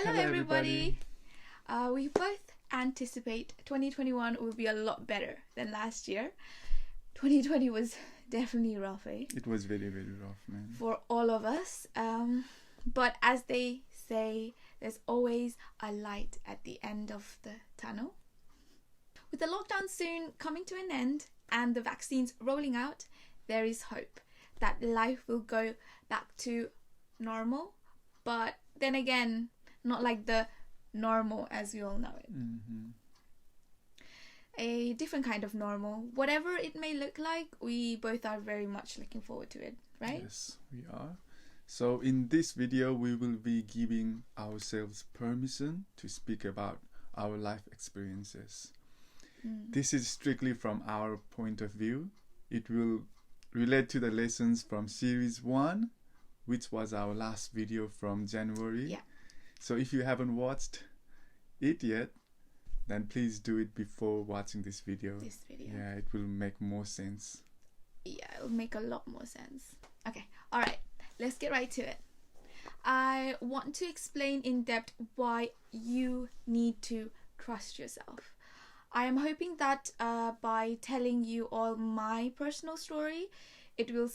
Hello everybody. We both anticipate 2021 will be a lot better than last year. 2020 was definitely rough, eh? It was very, very rough, man. For all of us. But as they say, there's always a light at the end of the tunnel. With the lockdown soon coming to an end and the vaccines rolling out, there is hope that life will go back to normal. But then again, not like the normal as we all know it. Mm-hmm. A different kind of normal. Whatever it may look like, we both are very much looking forward to it, right? Yes, we are. So in this video, we will be giving ourselves permission to speak about our life experiences. This is strictly from our point of view. It will relate to the lessons from series 1, which was our last video from January. Yeah. So if you haven't watched it yet, then please do it before watching this video. Yeah, it will make more sense. Yeah, it'll make a lot more sense. Okay, alright, let's get right to it. I want to explain in depth why you need to trust yourself. I am hoping that by telling you all my personal story, it will,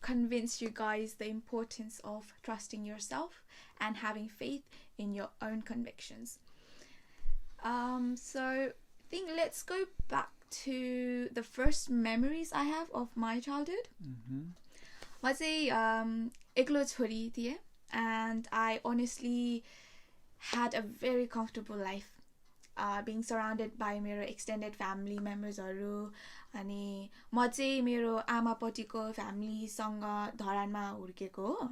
convince you guys the importance of trusting yourself and having faith in your own convictions. So I think let's go back to the first memories I have of my childhood. I say एक्लो छोरी थिए, and I honestly had a very comfortable life. Being surrounded by मेरो extended family members अनि म चाहिँ मेरो आमापट्टिको फ्यामिलीसँग धरानमा हुर्केको हो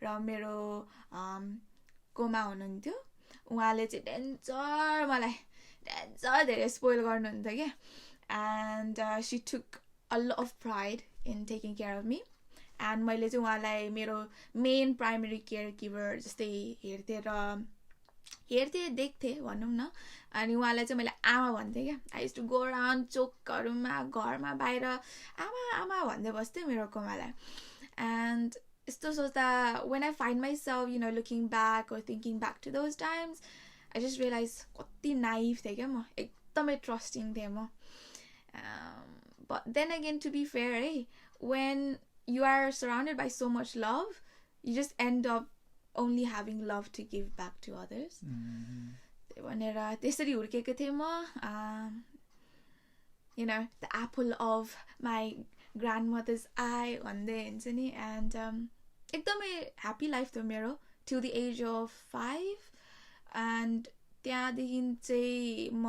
र मेरो कोमा हुनुहुन्थ्यो उहाँले चाहिँ डेन्जर धेरै स्पोइल गर्नुहुन्थ्यो क्या and she took a lot of pride in taking care of me and मैले चाहिँ उहाँलाई मेरो main primary caregiver जस्तै हेर्थे देख्थे भनौँ न अनि उहाँलाई चाहिँ मैले आमा भन्थेँ क्या I used to go around चोकहरूमा घरमा बाहिर आमा आमा भन्दै बस्थेँ मेरो कोमालाई and यस्तो सोच्दा when I find myself looking back or thinking back to those times I just realized कति नाइभ थिएँ क्या म एकदमै ट्रस्टिङ थिएँ म but then again to be fair when you are surrounded by so much love you just end up only having love to give back to others. त्यही भनेर त्यसरी हुर्केको थिएँ म the apple of my grandmother's eye भन्दै हुन्छ नि and एकदमै happy life थियो मेरो till the age of 5 and त्यहाँदेखि चाहिँ म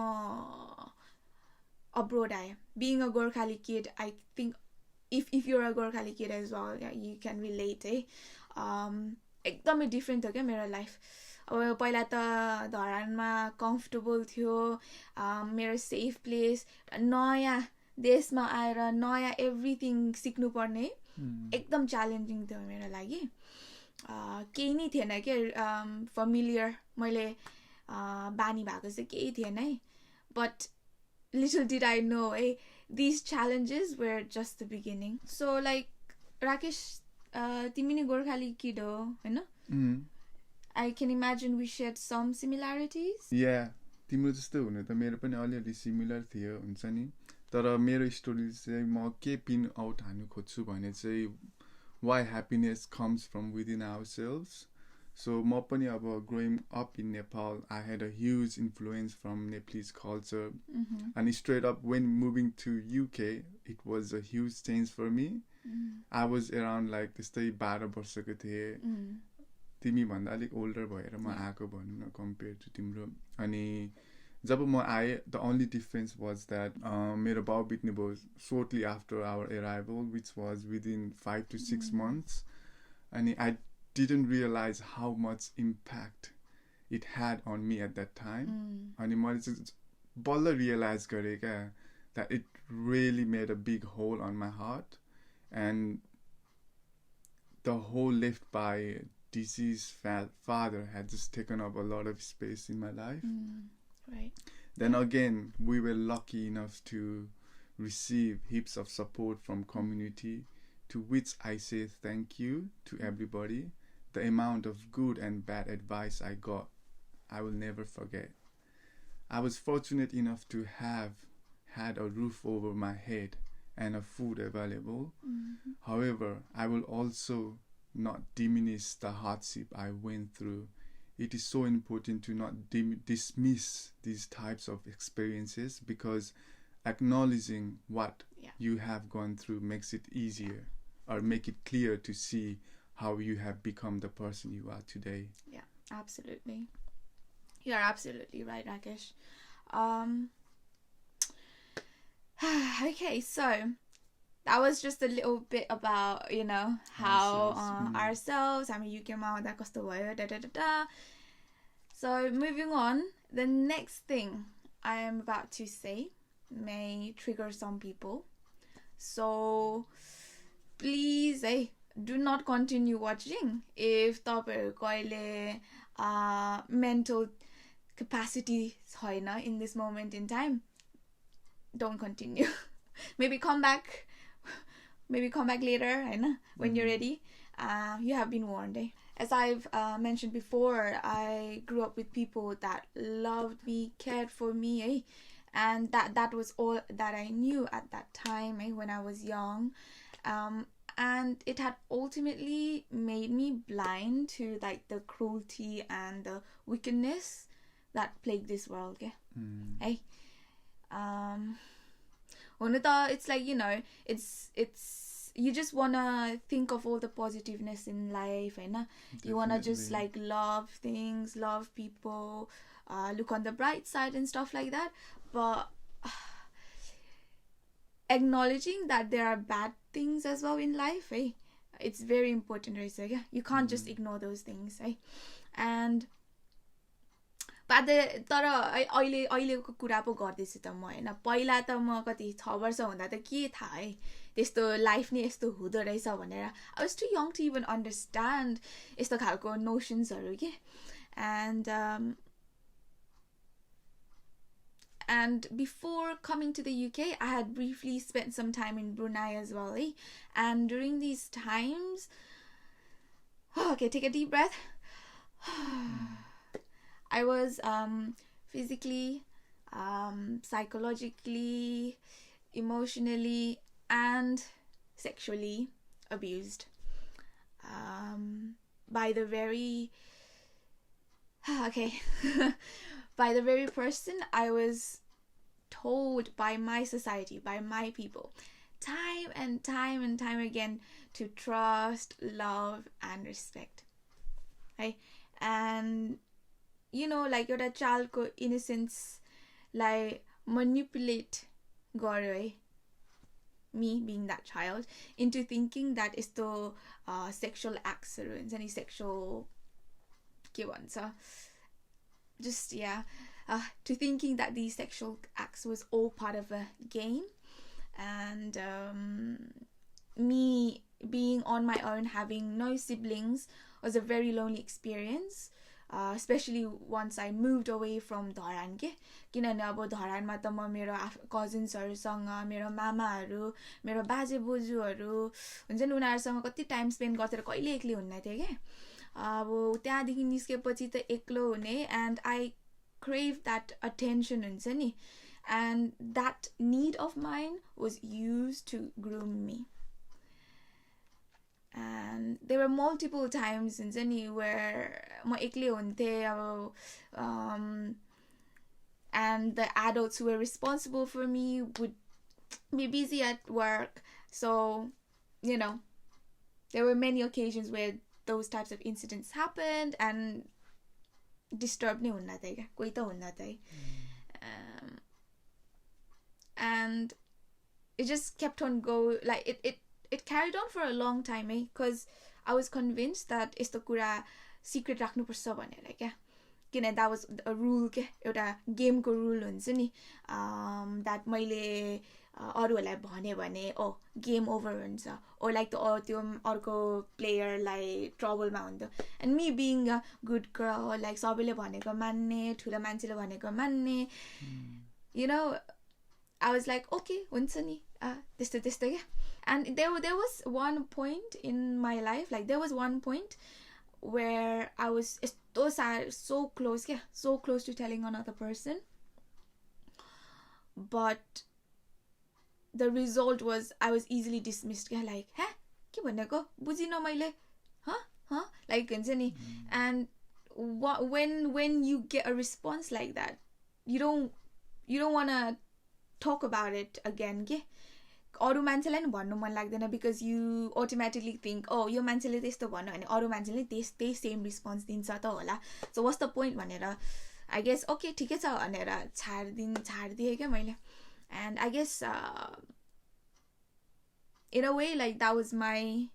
abroad आएँ. Being a Gorkhali kid, I think if you're a Gorkhali kid as well, yeah, you can relate एकदमै डिफ्रेन्ट थियो क्या मेरो लाइफ अब पहिला त धरानमा कम्फर्टेबल थियो मेरो सेफ प्लेस नयाँ देशमा आएर नयाँ एभ्रिथिङ सिक्नुपर्ने एकदम च्यालेन्जिङ थियो मेरो लागि केही नै थिएन के फमिलियर मैले बानी भएको चाहिँ केही थिएन है but little did I know these challenges were just the beginning. So like Rakesh तिमी नि गोर्खाली किड हो हैन I can imagine we shared some similarities. Yeah, तिम्रो जस्तो हुने त मेरो पनि अलिअलि सिमिलर थियो हुन्छ नि तर मेरो स्टोरी चाहिँ म के पिन आउट हान्नु खोज्छु भने चाहिँ why happiness comes from within ourselves. So म पनि अब growing up in Nepal I had a huge influence from Nepalese culture and straight up when moving to UK it was a huge change for me. I was around like त्यस्तै 12 वर्षको थिएँ तिमी भन्दा अलिक older भएर म आएको भनौँ न कम्पेयर टु तिम्रो अनि जब म आएँ the only difference was that मेरो बाउ बित्नु भयो shortly after our arrival which was within 5 to 6 months and I didn't realize how much impact it had on me at that time अनि मैले चाहिँ बल्ल realize गरेँ क्या that it really made a big hole on my heart and the hole left by deceased father had just taken up a lot of space in my life. Right. Then again, we were lucky enough to receive heaps of support from community, to which I say thank you to everybody. The amount of good and bad advice I got I will never forget. I was fortunate enough to have had a roof over my head and a food available. However, I will also not diminish the hardship I went through. It is so important to not dismiss these types of experiences, because acknowledging what you have gone through makes it easier, or make it clear to see how you have become the person you are today. Yeah, absolutely. You're absolutely right, Rakesh. Okay, so that was just a little bit about, you know, how ourselves, UKमा हुँदा कस्तो भयो, da da da da. So moving on, the next thing I am about to say may trigger some people. So please, do not continue watching if तपाईहरुको अहिले mental capacity छैन in this moment in time. Don't continue. Maybe come back later, when you're ready. You have been warned. As I've mentioned before, I grew up with people that loved me, cared for me, and that was all that I knew at that time, when I was young. And it had ultimately made me blind to like the cruelty and the wickedness that plague this world. It's like, you know, it's you just wanna think of all the positiveness in life, you wanna just like love things, love people, look on the bright side and stuff like that. But acknowledging that there are bad things as well in life, it's very important, right? So you can't just ignore those things, and तर अहिलेको कुरा पो गर्दैछु त म, होइन? पहिला त म कति 6 वर्ष हुँदा त के थाहा है त्यस्तो लाइफ नै यस्तो हुँदो रहेछ भनेर. I was too young to even understand यस्तो खालको नोसन्सहरु के. And before coming to the UK, I had briefly spent some time in Brunei as well, and during these times, okay, take a deep breath. I was physically, psychologically, emotionally, and sexually abused by the very by the very person I was told by my society, by my people, time and time again to trust, love, and respect. And you know, like your child's innocence, like manipulate garyo, me being that child, into thinking that is the sexual acts and any sexual to thinking that these sexual acts was all part of a game. And me being on my own, having no siblings, was a very lonely experience. Especially once I moved away from Dharan के किनभने अब धरानमा त म मेरो कजिन्सहरुसँग, मेरो मामाहरु, मेरो बाजे बोजूहरु हुन्छ नि, उनीहरुसँग कति टाइम स्पेन्ड गरेर कहिले एक्लै हुन्न थिए के. अब त्यहाँदेखि निस्केपछि त एक्लो हुने, and I crave that attention हुन्छ नि, and that need of mine was used to groom me. And there were multiple times in Zeni where ma ekle hunte, and the adults who were responsible for me would be busy at work. So, you know, there were many occasions where those types of incidents happened and disturbed me hunna thai, koi ta hunna thai. And it just kept on going, like it carried on for a long time, because I was convinced that यस्तो कुरा secret राख्नु पर्छ भनेर क्या. किन that was a rule के, एउटा गेमको rule हुन्छ नि, that मैले अरूहरूलाई भने भने गेम ओभर हुन्छ, or like त्यो अर्को प्लेयरलाई ट्रबलमा हुन्थ्यो. And me being a good girl, like सबैले भनेको मान्ने, ठुलो मान्छेले भनेको मान्ने, you know, I was like, okay, हुन्छ नि, त्यस्तो क्या. And there was one point in my life, like there was one point where I was so close to telling another person, but the result was I was easily dismissed. Like, huh? के भनेको बुझिन मैले, huh? Like हुन्छ नि. And when you get a response like that, you don't want to talk about it again. के अरू मान्छेलाई नि भन्नु मन लाग्दैन, because you automatically think, oh, यो मान्छेले त्यस्तो भन्यो भने अरू मान्छेले त्यही सेम रिस्पोन्स दिन्छ त होला, so what's the point भनेर I guess okay ठिकै छ भनेर छाडिदिएँ क्या मैले. And I guess in a way, like, that was my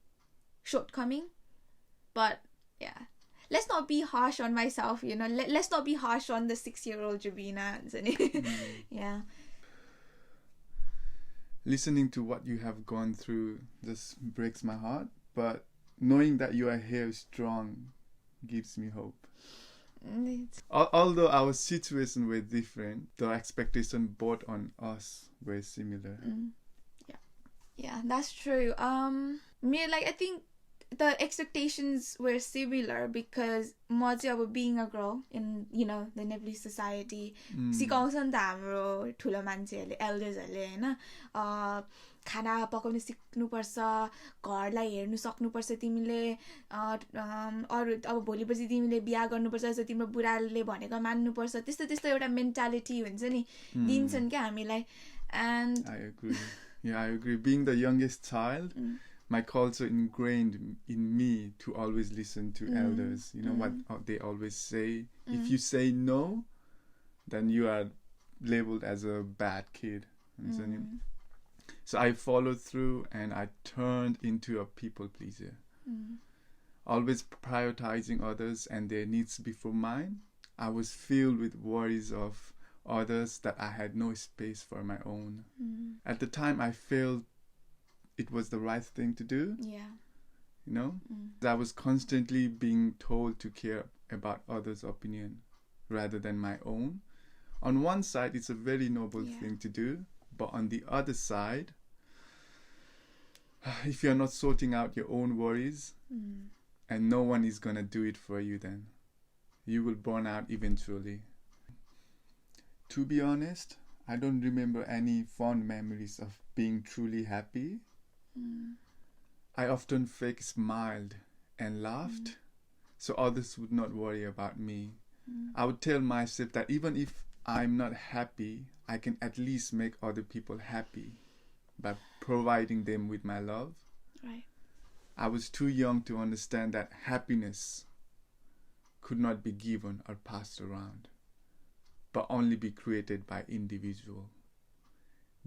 shortcoming. But yeah, let's not be harsh on myself, you know. Let's not be harsh on the 6-year-old Jabina. Yeah. Listening to what you have gone through just breaks my heart, but knowing that you are here strong gives me hope. Although our situation were different, the expectation both on us were similar. Yeah, that's true. I think the expectations were similar because म चाहिँ अब being a girl in, you know, the Nepalese society, सिकाउँछ नि त हाम्रो ठुलो मान्छेहरूले, एल्डर्सहरूले हैन, खाना पकाउन सिक्नुपर्छ, घरलाई हेर्नु सक्नुपर्छ तिमीले, अरु अब भोलिपछि तिमीले बिहा गर्नुपर्छ, सो तिम्रो बुढाले भनेको मान्नुपर्छ, त्यस्तो एउटा मेन्टालिटी हुन्छ नि, दिन्छन् क्या हामीलाई. And I agree. Being the youngest child, my culture ingrained in me to always listen to elders. You know what they always say. If you say no, then you are labeled as a bad kid. So I followed through and I turned into a people pleaser. Always prioritizing others and their needs before mine. I was filled with worries of others that I had no space for my own. At the time, I felt it was the right thing to do. Yeah. You know? I was constantly being told to care about others' opinion rather than my own. On one side, it's a very noble thing to do, but on the other side, if you're not sorting out your own worries, and no one is gonna do it for you, then you will burn out eventually. To be honest, I don't remember any fond memories of being truly happy. I often fake smiled and laughed so others would not worry about me. I would tell myself that even if I'm not happy, I can at least make other people happy by providing them with my love. Right. I was too young to understand that happiness could not be given or passed around, but only be created by individual.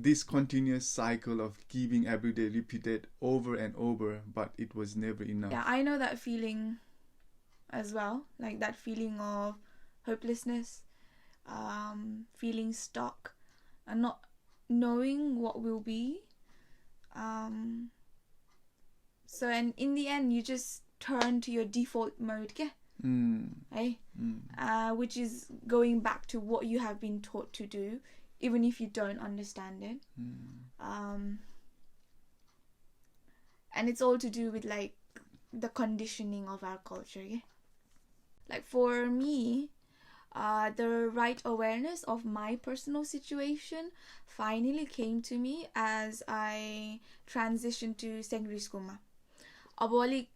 This continuous cycle of giving every day repeated over and over, but it was never enough. Yeah, I know that feeling as well. Like that feeling of hopelessness, feeling stuck, and not knowing what will be. So, and in the end, you just turn to your default mode, right? Which is going back to what you have been taught to do, even if you don't understand it. And it's all to do with like the conditioning of our culture. Like for me, the right awareness of my personal situation finally came to me as I transitioned to secondary school. अब अलिक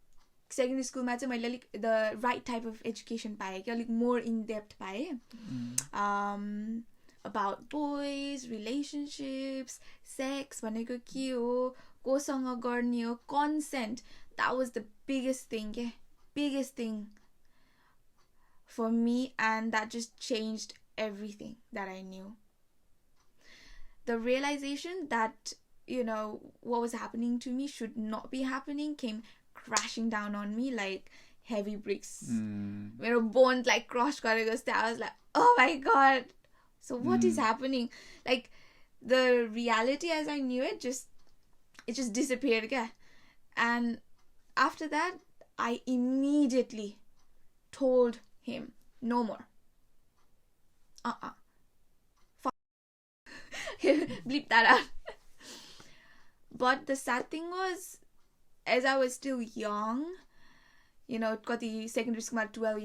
secondary school मा चाहिँ मैले अलिक the right type of education पाएँ क्या, अलिक more in depth पाएँ. About boys, relationships, sex भनेको के हो, कोसँग गर्ने हो, consent. That was the biggest thing, biggest thing for me, and that just changed everything that I knew. The realization that, you know, what was happening to me should not be happening came crashing down on me like heavy bricks. मेरो bone like crush गरेको जस्तै. I was like, oh my god, so what is happening? Like the reality as I knew it just disappeared. And after that, I immediately told him, no more. Bleep that out. But the sad thing was, as I was still young, कति secondary school 12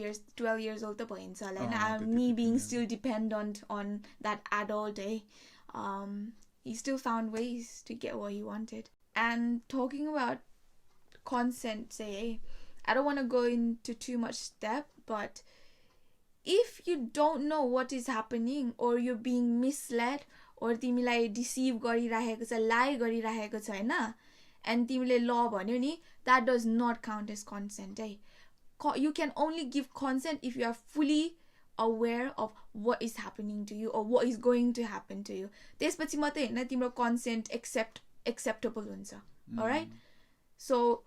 years old त भइन्छ होला त्यति and me being yeah. still dependent on that adult he still found ways to get what he wanted. And talking about consent, say, I don't want to go into too much depth, but if you don't know what is happening or you're being misled or तिमीलाई deceive गरिराखेको छ, lie गरिराखेको छ हैन, and तिमीले ल भन्यो नि, that does not count as consent. You can only give consent if you are fully aware of what is happening to you or what is going to happen to you. त्यसपछि मात्रै हैन तिम्रो consent acceptable हुन्छ. Alright? So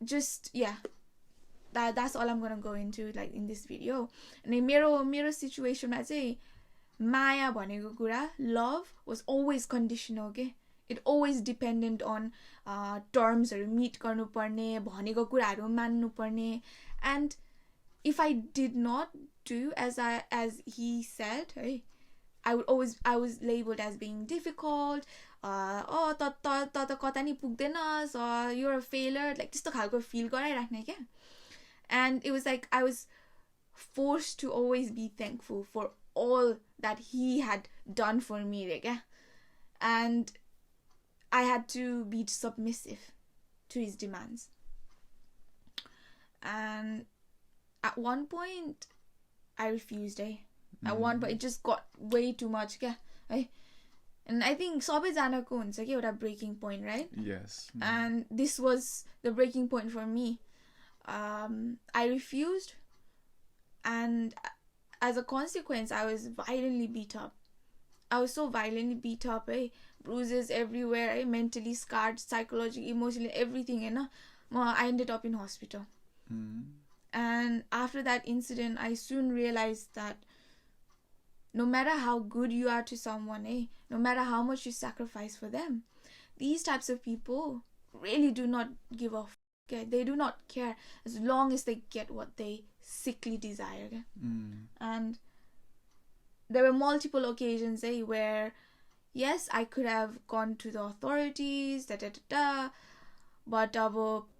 just that's all I'm gonna go into like in this video. अनि मेरो सिचुएसनमा चाहिँ माया भनेको कुरा, love was always conditional, okay? It always dependent on termsहरू meet गर्नुपर्ने, भनेको कुराहरू मान्नुपर्ने. And if I did not do as he said, I was labeled as being difficult. त कता नि पुग्दैनस्, or you're a failure, like त्यस्तो खालको feel गराइराख्ने क्या. And it was like I was forced to always be thankful for all that he had done for me, क्या. And I had to be submissive to his demands. And at one point I refused, At one point it just got way too much, and I think सबैजनाको हुन्छ कि एउटा breaking point, right? Yes. And this was the breaking point for me. I refused, and as a consequence I was violently beat up. I was so violently beat up, bruises everywhere, mentally scarred, psychologically, emotionally, everything, I ended up in hospital. And after that incident, I soon realized that no matter how good you are to someone, no matter how much you sacrifice for them, these types of people really do not give a f***. They do not care as long as they get what they sickly desire. And there were multiple occasions where, yes, I could have gone to the authorities, but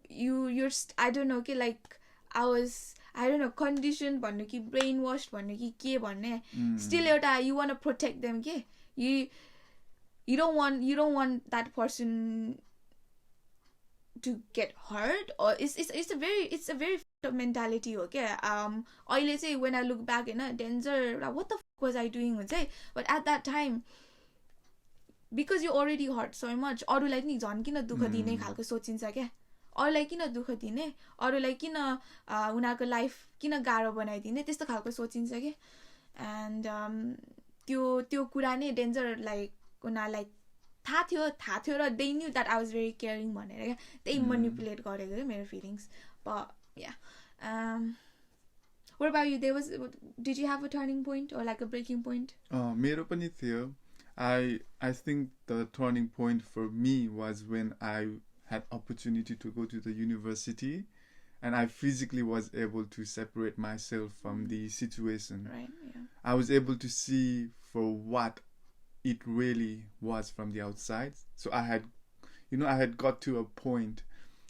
you're I don't know, like I don't know, conditioned भन्नु कि brainwashed भन्नु कि के भन्ने. Still एउटा you want to protect them, you don't want that person to get hurt, or it's a very f***ed up mentality हो क्या. अहिले चाहिँ when I look back, danger, what the f*** was I doing, but at that time, because you already hurt so much, अरूलाई नि झन् किन दुःख दिने खालको सोचिन्छ क्या. अरूलाई किन दुःख दिने, अरूलाई किन उनीहरूको लाइफ किन गाह्रो बनाइदिने, त्यस्तो खालको सोचिन्छ क्या. And त्यो कुरा नै डेन्जर, लाइक उनीहरूलाई थाहा थियो र they knew that I was very caring भनेर क्या. त्यही manipulate गरेको क्या मेरो feelings. But yeah, what about you? Did you have a turning point or like a breaking point? मेरो पनि थियो. I think the turning point for me was when I had opportunity to go to the university, and I physically was able to separate myself from the situation. Right, yeah. I was able to see for what it really was from the outside. So I had got to a point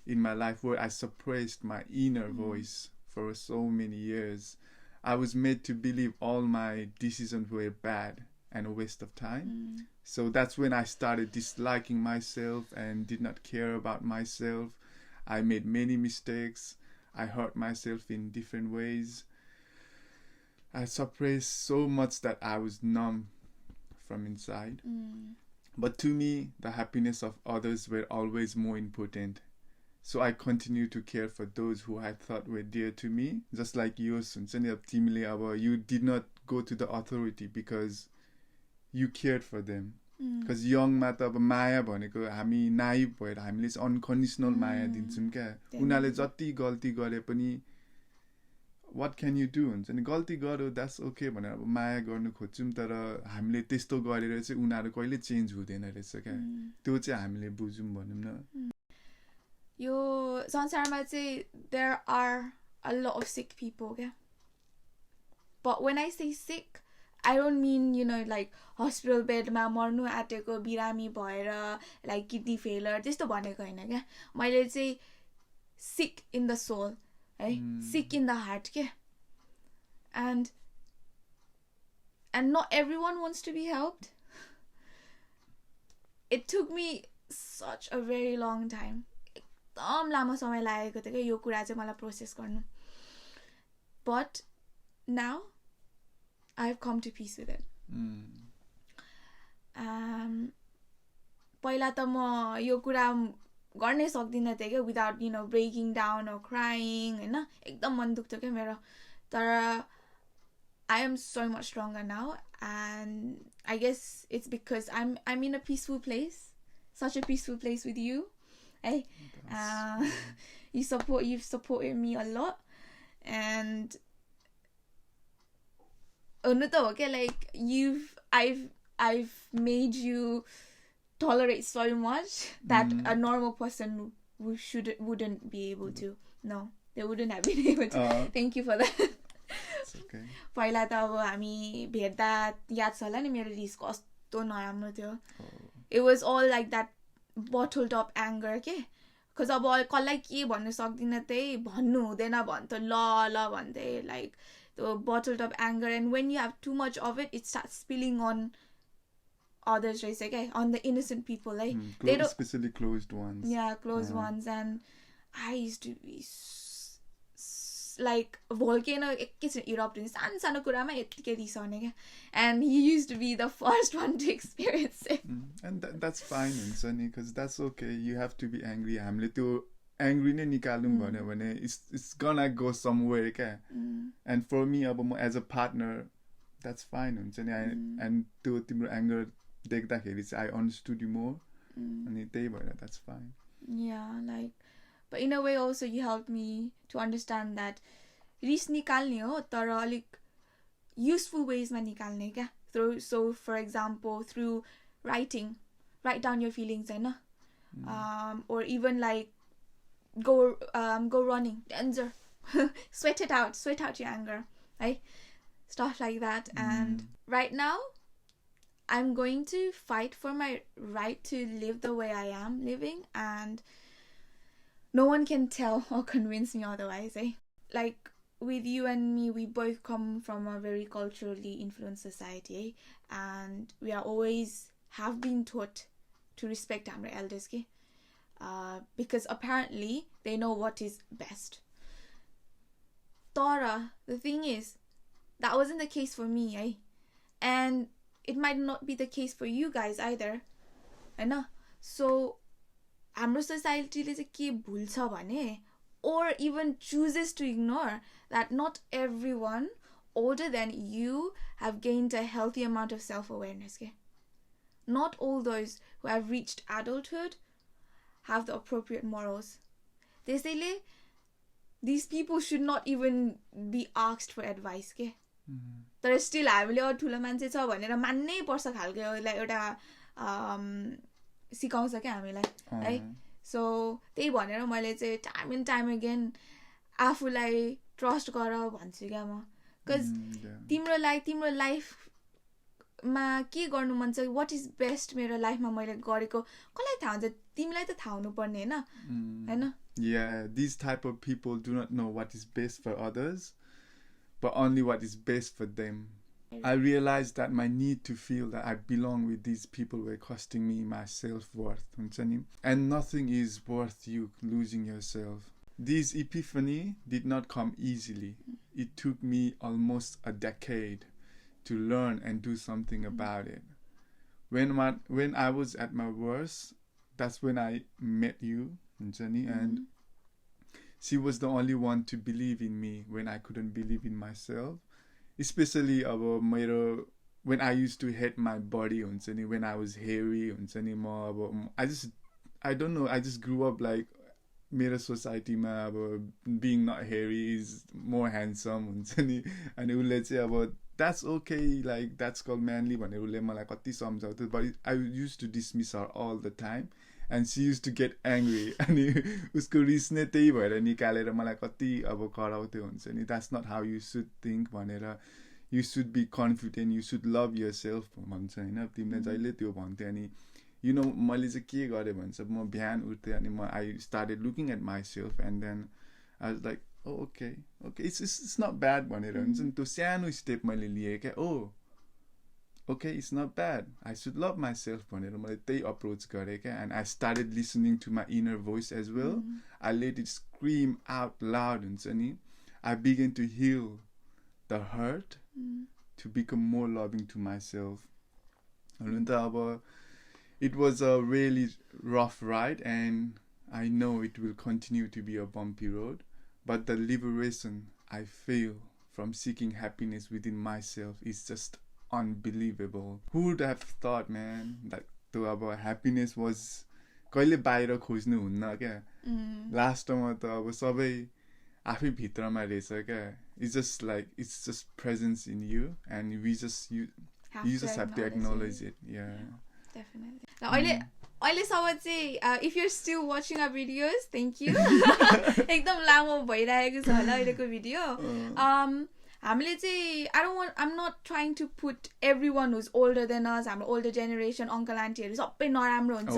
in my life where I suppressed my inner voice for so many years. I was made to believe all my decisions were bad and a waste of time. So that's when I started disliking myself and did not care about myself. I made many mistakes. I hurt myself in different ways. I suppressed so much that I was numb from inside. But to me, the happiness of others were always more important. So I continued to care for those who I thought were dear to me. Just like yours, you did not go to the authority because you cared for them. Because young मा त अब माया भनेको हामी naive भएर हामीले चाहिँ unconditional माया दिन्छौँ क्या. उनीहरूले जति गल्ती गरे पनि what can you do हुन्छ नि, गल्ती गर्यो that's okay भनेर अब माया गर्नु खोज्छौँ. तर हामीले त्यस्तो गरेर चाहिँ उनीहरू कहिले चेन्ज हुँदैन रहेछ क्या. त्यो चाहिँ हामीले बुझौँ भनौँ न. यो संसारमा चाहिँ there are a lot of sick people, क्या. But when I say sick, I don't mean, like hospital bed मा मर्नु आटेको बिरामी भएर like kidney failure त्यस्तो भनेको हैन क्या. मैले चाहिँ sick in the soul, right? Sick in the heart, ke? And not everyone wants to be helped. It took me such a very long time. एकदम लामो समय लागेको थियो कि यो कुरा चाहिँ मलाई प्रोसेस गर्नु. But now I've come to peace with it. पहिला त म यो कुरा गर्नै सक्दिनँ थिएँ क्या without breaking down or crying हैन. एकदम मन दुख्थ्यो क्या मेरो. तर I am so much stronger now, and I guess it's because I'm in a peaceful place, such a peaceful place with you. Hey, you've supported me a lot, and like I've made you tolerate so much that a normal person wouldn't be able to. No, they wouldn't have been able to. Thank you for that. Okay. पहिला त अब हामी भेट्दा याद छ होला नि मेरो रिस कस्तो नराम्रो थियो. It was all like that bottled up anger के. Because अब कसलाई के भन्नु सक्दिनँ त्यही भन्नु हुँदैन भन्छ ल भन्दै like the bottled up anger, and when you have too much of it, it starts spilling on others, right? On the innocent people, like they don't, especially closed ones. Yeah, closed ones. And I used to be like volcano एकैछिन erupt हुने सानो कुरामा यतिकै रिस आउने क्या. And he used to be the first one to experience it. And that's fine हुन्छ नि, because that's okay. You have to be angry. हामीले त्यो angry नै निकाल्नु भन्यो भने it's gonna go somewhere क्या. And for me अब म as a partner, that's fine हुन्छ नि. And त्यो तिम्रो anger देख्दाखेरि चाहिँ I understood you more. अनि त्यही भएर that's fine. Yeah, like, but in a way also you helped me to understand that रिस निकाल्ने हो तर अलिक useful ways मा निकाल्ने क्या. So for example, through write down your feelings Hahn. Or even like go running, danger. sweat out your anger, right? Stuff like that. And right now I'm going to fight for my right to live the way I am living, and no one can tell or convince me otherwise, eh? Like with you and me, we both come from a very culturally influenced society, eh? And we are always have been taught to respect our elders, okay? Because apparently they know what is best. Tara, the thing is, that wasn't the case for me, eh? And it might not be the case for you guys either, Hahn? So हाम्रो societyले चाहिँ के भुल्छ भने, or even chooses to ignore, that not everyone older than you have gained a healthy amount of self-awareness, okay? Not all those who have reached adulthood have the appropriate morals. त्यसैले these people should not even be asked for advice, okay? तर still हामीले ठुलो मान्छे छ भनेर मान्नै पर्छ खालको एउटा सिकाउँछ क्या हामीलाई है. सो त्यही भनेर मैले चाहिँ टाइम एन्ड टाइम अगेन आफूलाई ट्रस्ट गर भन्छु क्या म. बिकज तिम्रो लाइफमा के गर्नु मन छ, वाट इज बेस्ट मेरो लाइफमा मैले गरेको कसलाई थाहा हुन्छ, तिमीलाई त थाहा हुनु पर्ने हैन. Yeah, these type of people do not know what is best for others, but only what is best for them. I realized that my need to feel that I belong with these people were costing me my self-worth. And nothing is worth you losing yourself. This epiphany did not come easily. It took me almost a decade to learn and do something about it. When I was at my worst, that's when I met you, and she was the only one to believe in me when I couldn't believe in myself. Especially when I used to hate my body, when I was hairy, I don't know, I just grew up like मेरो society being not hairy is more handsome, and उसले चाहिँ that's okay, like that's called manly भनेर उसले मलाई कति सम्झाउँथ्यो. But I used to dismiss her all the time, and she used to get angry. अनि उसको रिस नै त्यही भएर निकालेर मलाई कति कराउँथ्यो हुन्छ नि. That's not how you should think भनेर. You should be confident, you should love yourself भन्छ हैन. तिमीले जहिले त्यो भन्थ्यो. अनि you know, मैले चाहिँ के गरेँ भन्छ म बिहान उठ्थेँ अनि म I started looking at myself and then I was like, oh, okay, it's not bad भनेर हुन्छ नि त्यो सानो स्टेप मैले लिएँ क्या okay, it's not bad. I should love myself भनेर मैले त्यही अप्रोच गरेँ क्या and I started listening to my inner voice as well. I let it scream out loud हुन्छ नि I began to heal the hurt to become more loving to myself. हुन त अब it was a really rough ride and I know it will continue to be a bumpy road, but the liberation I feel from seeking happiness within myself is just unbelievable. Who would have thought, man, that to अब happiness was कहिले बाहिर खोज्नु हुन्न क्या लास्टमा त अब सबै आफै भित्रमा रहेछ क्या it's just like it's just presence in you and you just have to acknowledge it. Yeah, definitely. अहिलेसम्म चाहिँ if you're still watching our videos, thank you. एकदम लामो भइरहेको छ होला अहिलेको भिडियो. हामीले चाहिँ I'm not trying to put everyone who's older than us, हाम्रो older generation, uncle auntyहरू सबै नराम्रो हुन्छ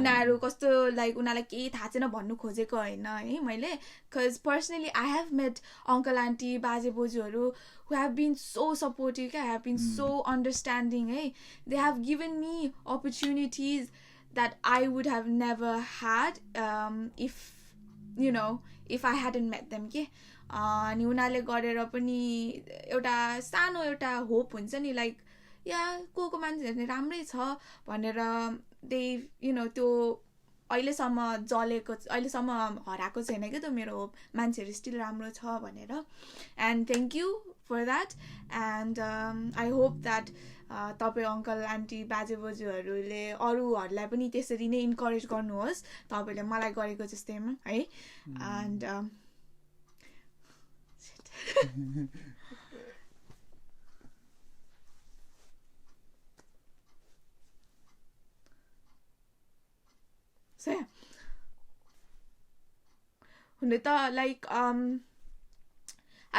उनीहरू कस्तो like उनीहरूलाई केही थाहा छैन भन्नु खोजेको होइन है मैले. Because personally I have met uncle aunty बाजे बोजूहरू who have been so supportive, have been so understanding. Hey, they have given me opportunities that I would have never had if I hadn't met them. अनि उनीहरूले गरेर पनि एउटा सानो एउटा hope हुन्छ नि लाइक या को मान्छेहरू राम्रै छ भनेर दे त्यो अहिलेसम्म जलेको अहिलेसम्म हराएको छैन क्या त मेरो होप मान्छेहरू स्टिल राम्रो छ भनेर. And thank you for that and I hope that तपाईँ अङ्कल आन्टी बाजे बोजूहरूले अरूहरूलाई पनि त्यसरी नै इन्करेज गर्नुहोस् तपाईँले मलाई गरेको जस्तैमा है. End so yeah. हुन त like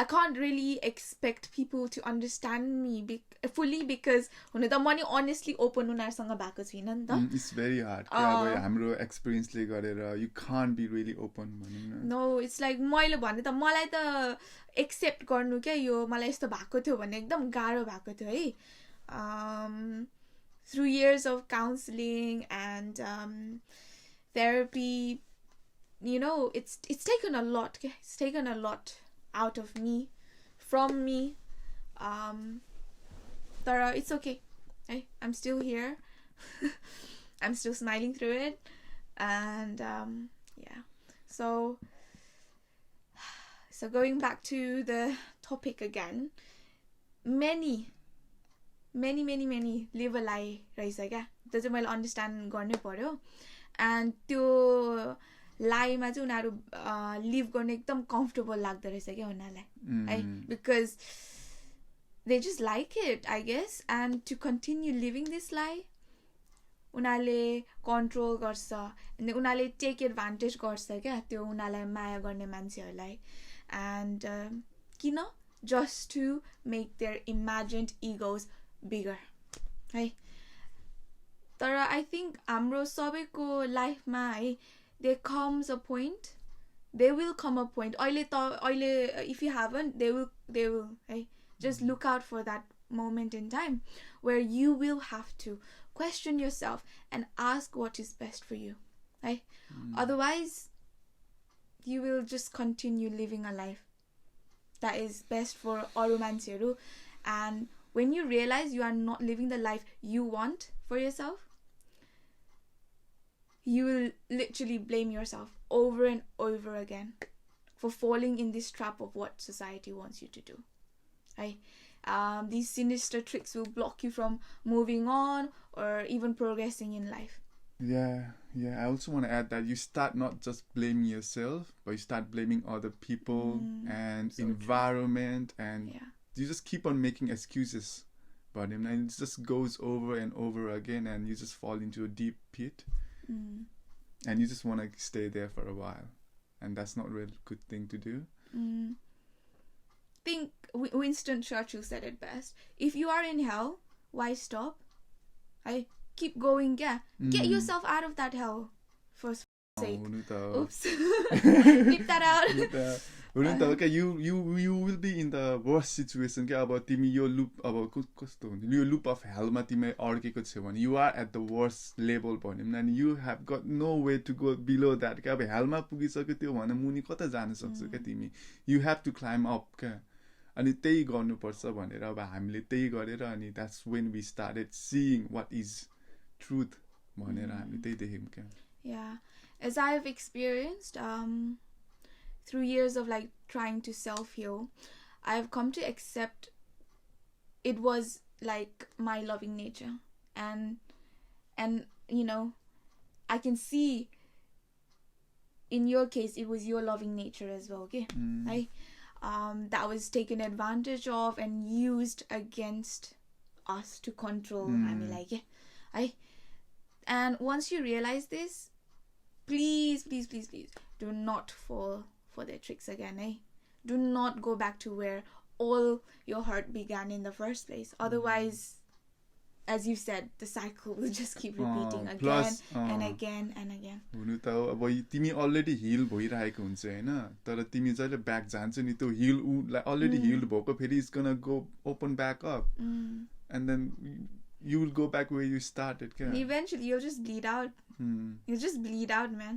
I can't really expect people to understand me fully because हुन त म नि honestly open उनीहरूसँग भएको छुइनँ नि त. It's very hard. हाम्रो experience ले गरेर you can't be really open भनौँ न. No, it's like मैले भने त मलाई त एक्सेप्ट गर्नु क्या यो मलाई यस्तो भएको थियो भने एकदम गाह्रो भएको थियो है. Through years of counseling and therapy, it's taken a lot. It's taken a lot out of me, from me. But it's okay. Hey, I'm still here. I'm still smiling through it. And yeah. So going back to the topic again, many live a lie रहेछ क्या. त्यो चाहिँ मैले understand गर्नै पर्यो. End त्यो लाइमा चाहिँ उनीहरू लिभ गर्ने एकदम कम्फर्टेबल लाग्दो रहेछ क्या उनीहरूलाई है. Because they just like it, I guess. And to continue living this lie, उनीहरूले कन्ट्रोल गर्छ अनि उनीहरूले टेक एडभान्टेज गर्छ क्या त्यो उनीहरूलाई माया गर्ने मान्छेहरूलाई. एन्ड किन? Just to make their imagined egos bigger है. तर आई थिङ्क हाम्रो सबैको लाइफमा है there comes a point, there will come a point, if you haven't, they will hey, just look out for that moment in time where you will have to question yourself and ask what is best for you, right? Otherwise you will just continue living a life that is best for aru mansheru, and when you realize you are not living the life you want for yourself, you will literally blame yourself over and over again for falling in this trap of what society wants you to do, right? These sinister tricks will block you from moving on or even progressing in life. Yeah. I also want to add that you start not just blaming yourself, but you start blaming other people and so environment, and you just keep on making excuses about him, and it just goes over and over again, and you just fall into a deep pit. And you just want to stay there for a while, and that's not really a good thing to do. I think Winston Churchill said it best: if you are in hell, why stop? keep going, yeah. Get yourself out of that hell, for sake. Oops. Leave that out. हुनु त क्या you will be in the worst situation क्या अब तिमी यो loop अब कस्तो हुन्छ यो loop of हेलमा तिमी अड्केको छौ भने you are at the worst level भनौँ न अनि you have got no way to go below that क्या अब हेलमा पुगिसक्यो त्यो भने मुनि कता जान सक्छौ क्या तिमी you have to climb up क्या अनि त्यही गर्नुपर्छ भनेर अब हामीले त्यही गरेर अनि that's when we started seeing what is truth भनेर हामी त्यही देख्यौँ क्या Yeah, as I've experienced through years of like trying to self-heal, I've come to accept it was like my loving nature, and you know, I can see in your case it was your loving nature as well, okay? Right? That was taken advantage of and used against us to control. I mean, like, yeah, and once you realize this, please do not fall for their tricks again, do not go back to where all your hurt began in the first place. Otherwise, as you said, the cycle will just keep repeating again and again and again. हुनु त अब तिमी already हिल भइरहेको हुन्छ हैन तर तिमी जहिले back जान्छ नि त्यो हिल अलरेडी हिल भएको फेरि it's gonna go open back up and then you will go back where you started. And eventually you'll just bleed out. You'll just bleed out, man.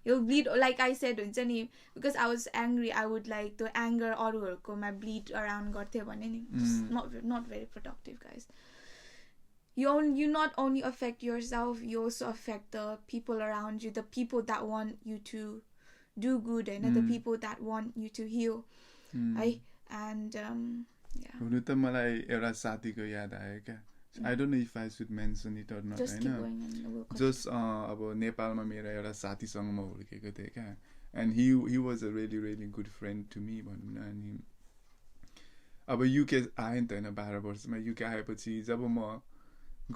You'll bleed, like I said, because I was angry, I would like the anger or my bleed around just not very productive, guys. You not only affect yourself, you also affect the people around you, the people that want you to do good, and the people that want you to heal. Right? And yeah. हुनु त मलाई एउटा साथीको याद आयो क्या I don't know if I should mention it or not. Just keep going and we'll continue. Just अब नेपालमा मेरो एउटा साथीसँग म हुर्केको थिएँ क्या and he was a really good friend to me भनौँ न अनि अब युके आएँ नि त हैन 12 वर्षमा युके आएपछि जब म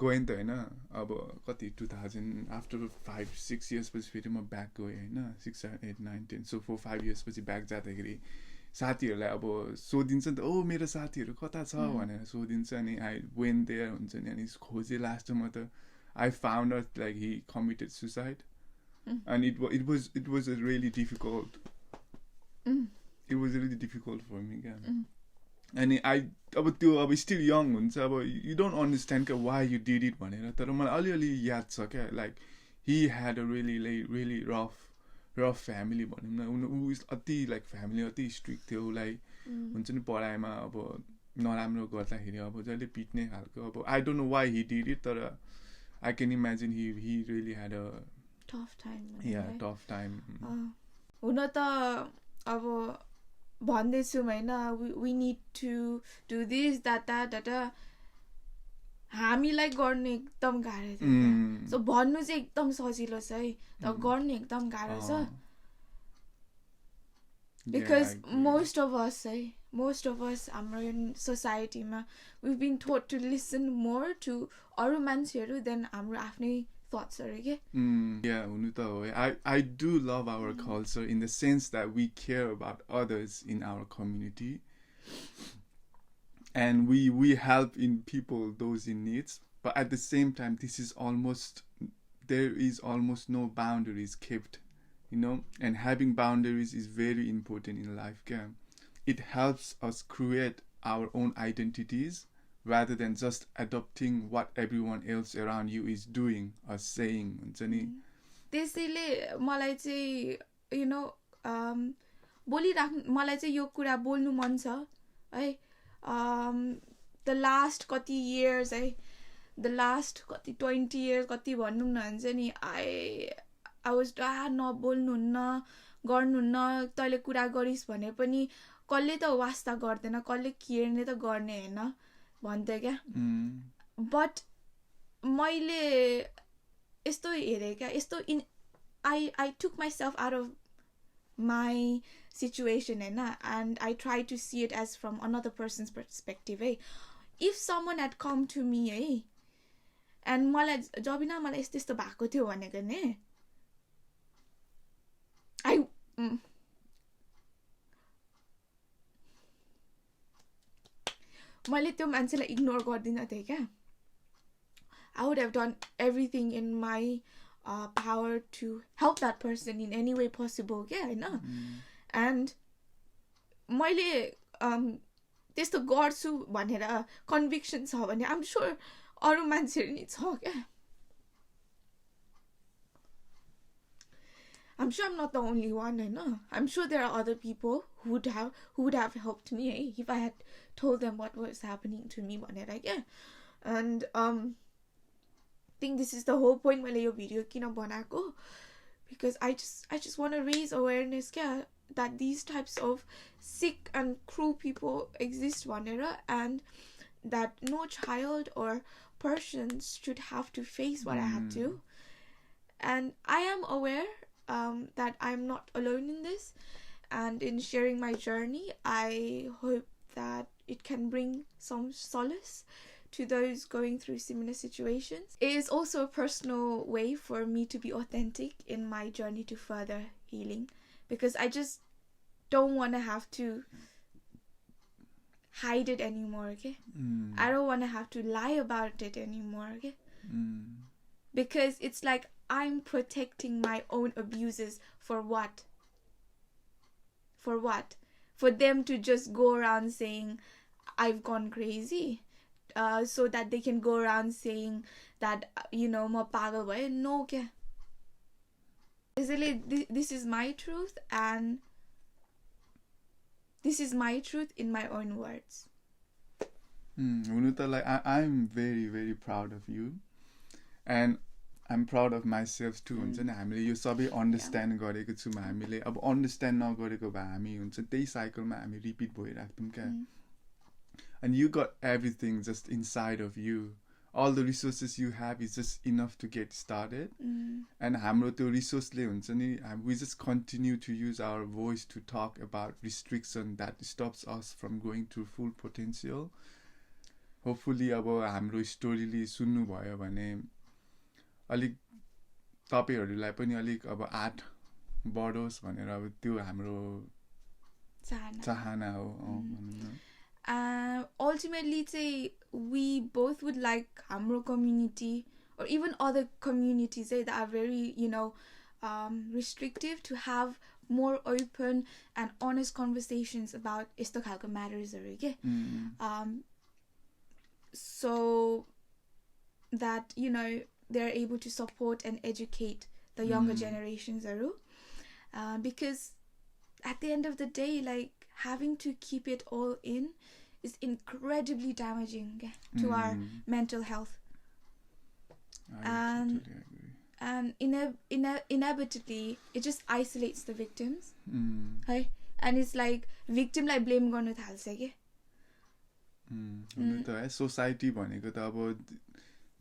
गएँ नि त हैन अब कति 2000 आफ्टर 5-6 years पछि फेरि म ब्याक गएँ हैन 6, 8, 9, 10 so 4-5 years पछि ब्याक जाँदाखेरि साथीहरूलाई अब सोधिन्छ नि त ओ मेरो साथीहरू कता छ भनेर सोधिन्छ अनि आई वेन्ट देयर हुन्छ नि अनि खोजे लास्टमा त I found out like he committed suicide and it was a really difficult it was really difficult for me again and I अब still young हुन्छ अब you don't understand why you did it भनेर तर मलाई अलिअलि याद छ क्या like he had a really rough family भनौँ न ऊ अति लाइक फ्यामिली अति स्ट्रिक्ट थियो उसलाई हुन्छ नि पढाइमा अब नराम्रो गर्दाखेरि अब जहिले पिट्ने खालको अब I don't know why he did it तर I can imagine he really had a tough time हुन त अब भन्दैछौँ हैन we need to do this that हामीलाई गर्ने एकदम गाह्रो छ सो भन्नु चाहिँ एकदम सजिलो छ है तर गर्ने एकदम गाह्रो छ because most of us हाम्रो सोसाइटीमा we've been taught to listen more to अरू मान्छेहरू than हाम्रो आफ्नै thoughtsहरू के yeah हुनु त हो I do love our culture in the sense that we care about others in our community and we help in people those in needs but at the same time there is almost no boundaries kept you know and having boundaries is very important in life it helps us create our own identities rather than just adopting what everyone else around you is doing or saying हुन्छ नि त्यसैले मलाई चाहिँ you know बोलिराख्नु मलाई चाहिँ यो कुरा बोल्नु मन छ है the last कति years the last कति 20 years कति भनौँ न हुन्छ नि I was नबोल्नुहुन्न गर्नुहुन्न तैँले कुरा गरिस् भने पनि कसले त वास्ता गर्दैन कसले केर्ने त गर्ने हैन भन्थ्यो क्या बट मैले यस्तो हेरेँ क्या यस्तो I took myself out of my situation and I try to see it as from another person's perspective if someone had come to me and मलाई जबिना मलाई यस्तो भएको थियो भनेको नि मैले त्यो मान्छेलाई इग्नोर गर्दिन थिएँ क्या I would have done everything in my power to help that person in any way possible क्या होइन and मैले त्यस्तो गर्छु भनेर कन्भिक्सन छ भने आइम स्योर अरू मान्छेहरू नि छ क्या I'm sure I'm not the only one, I know. I'm sure there are other people who would have helped me if I had told them what was happening to me and I think this is the whole point मैले यो video किन बनाएको because I just want to raise awareness that these types of sick and cruel people exist भनेर and that no child or person should have to face what I had to, and I am aware that I'm not alone in this, and in sharing my journey I hope that it can bring some solace to those going through similar situations. It is also a personal way for me to be authentic in my journey to further healing, because I just don't want to have to hide it anymore, okay? I don't want to have to lie about it anymore, okay? Because it's like I'm protecting my own abuses for what? For what? For them to just go around saying I've gone crazy, so that they can go around saying that ma pagal bhaye. No, okay? This is my truth, and this is my truth in my own words. Like I'm very very proud of you, and I'm proud of myself too. हुन्छ नि हामीले यो सबै understand गरेको छौँ हामीले अब understand नगरेको भए हामी हुन्छ त्यही साइकलमा हामी रिपिट भइराख्थ्यौँ क्या and you got everything just inside of you. All the resources you have is just enough to get started. And हाम्रो त्यो रिसोर्सले हुन्छ नि we just continue to use our voice to talk about restriction that stops us from going to full potential. Hopefully अब हाम्रो स्टोरीले सुन्नु भयो भने अलिक तपाईहरुलाई पनि अलिक अब आठ बढोस् भनेर अब त्यो हाम्रो चाहना हो ultimately say we both would like हाम्रो community or even other communities that are very restrictive to have more open and honest conversations about यस्तो खालको matters-हरु के so that they're able to support and educate the younger generations because at the end of the day like having to keep it all in is incredibly damaging to our mental health. I totally agree. And inevitably it just isolates the victims. Right? And it's like victim like blame गर्नु थाल्छ के हुन त है society भनेको त अब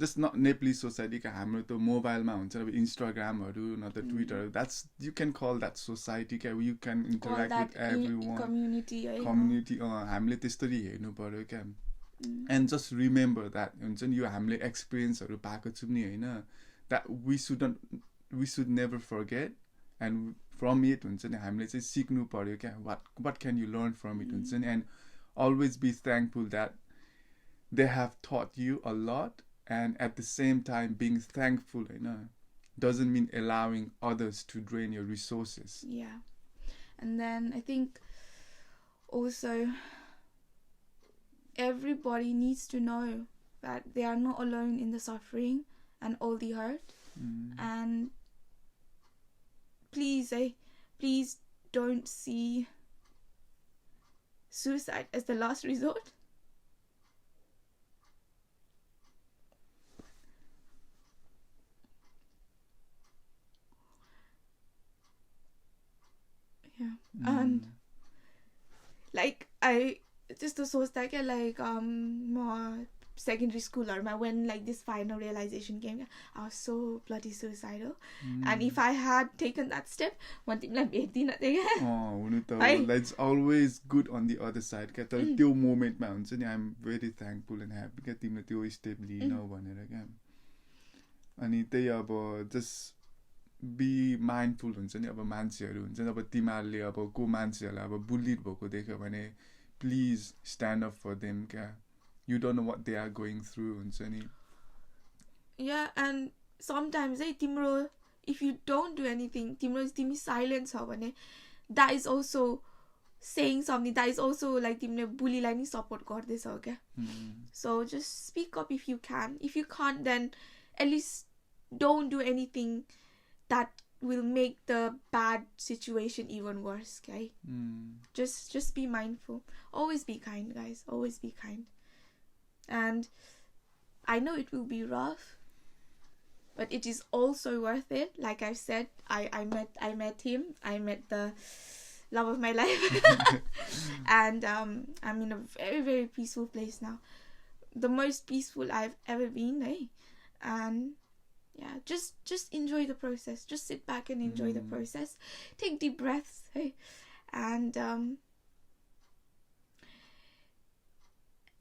just not Nepali society का हाम्रो त मोबाइलमा हुन्छ अब इन्स्टाग्रामहरु न त Twitter that's you can call that society का you can interact with everyone community हामीले त्यसरी हेर्नु पर्यो क्या and just remember that हुन्छ नि यो हामीले एक्सपीरियन्सहरु पाएको छौं नि हैन that we should never forget and from it हुन्छ नि हामीले चाहिँ सिक्नु पर्यो क्या what can you learn from it हुन्छ नि and always be thankful that they have taught you a lot. And at the same time, being thankful doesn't mean allowing others to drain your resources. Yeah. And then I think also everybody needs to know that they are not alone in the suffering and all the hurt. And please don't see suicide as the last resort. And like I just सोच्दा क्या like म secondary school when like this final realization came I was so bloody suicidal and if I had taken that step म तिमीलाई भेट्दिन थिए हुनु त that's always good on the other side क्या तर त्यो मोमेन्टमा हुन्छ नि I'm very thankful and happy क्या तिमीले त्यो स्टेप लिनौ भनेर क्या अनि त्यही अब just be mindful हुन्छ नि अब मान्छेहरु हुन्छ नि अब तिमीहरुले अब को मान्छेहरुलाई अब बुलिड भएको देख्यो भने please stand up for them क्या you don't know what they are going through हुन्छ नि Yeah, and sometimes timro, if you don't do anything, timi silent छ भने, that is also saying something, that is also like तिमीले बुलीलाई नि support गर्दैछौ क्या. So just speak up if you can. If you can't, then at least don't do anything that will make the bad situation even worse, okay? Just be mindful. Always be kind, guys. Always be kind. And I know it will be rough, but it is also worth it. Like I've said, I met him. I met the love of my life. And I'm in a very, very peaceful place now. The most peaceful I've ever been, eh? And yeah, just enjoy the process. Just sit back and enjoy the process. Take deep breaths, hey? And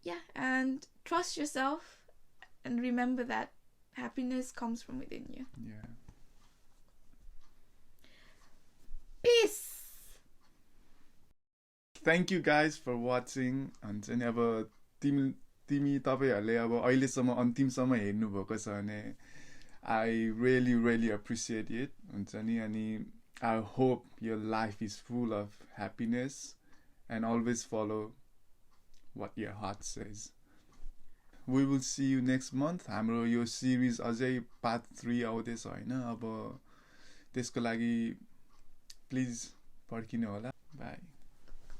yeah, and trust yourself, and remember that happiness comes from within you. Yeah. Peace. Thank you guys for watching. And चाहिँ अब तिमी तपाईहरुले अब अहिलेसम्म अन्तिमसम्म हेर्नु भएको छ भने I really, really appreciate it. And I hope your life is full of happiness and always follow what your heart says. We will see you next month. हाम्रो यो series अझै part 3 आउँदैछ हैन. अब त्यसको लागि please पर्खिनु होला. Bye.